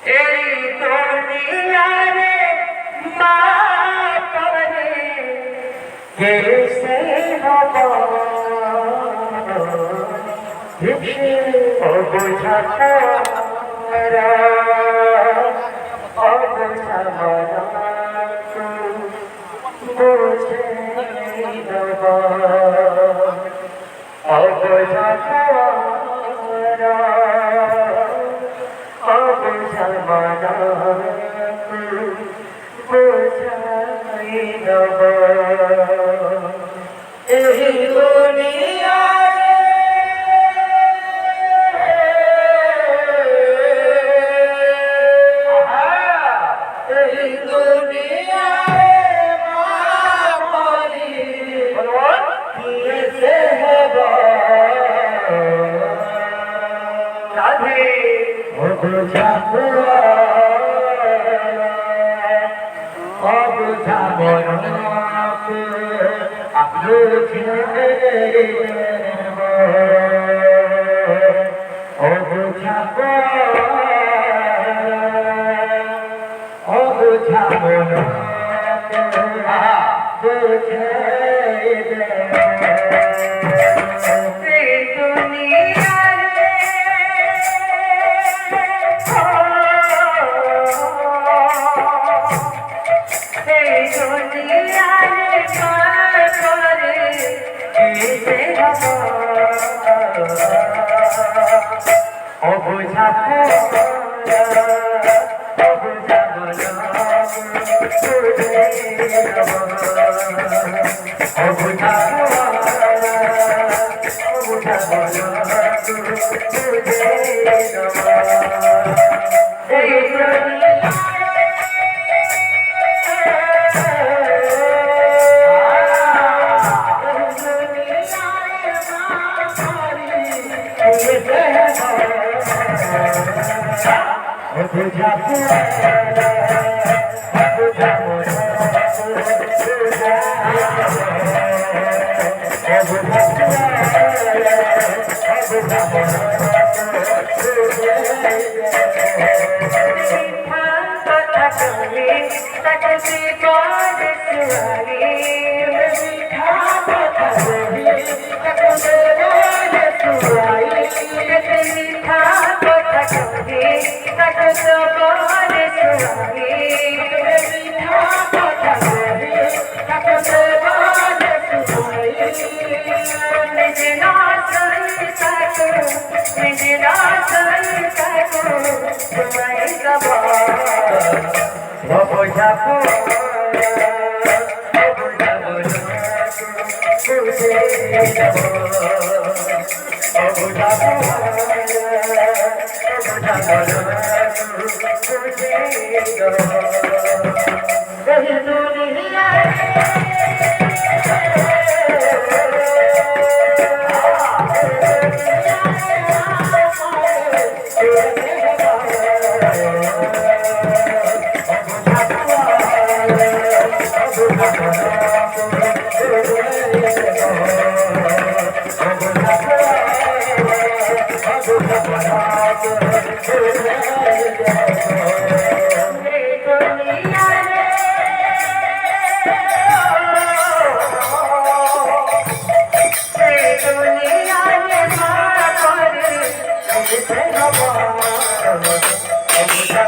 এই দুনিয়ারে মা পরে কেসে হব অবুঝা তারা অবুঝা মনা বুঝে দেব অবুঝা তারা অবুঝা মনা বুঝাই দেব এই দুনিয়ায় এই দুনিয়ায় মা পরি কিসে হব রাধে অবুঝা অবুঝা মনকে বুঝে দেব অবুঝা অবুঝা মনকে বুঝে দেব এই দুনিয়ারে এই দুনিয়ারে পার করে কিসে হব অবুঝা অবুঝা বলো বুঝে দেব অবুঝা অবুঝা বলো বুঝে দেব এই অবুঝা অবুঝা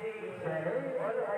की जय।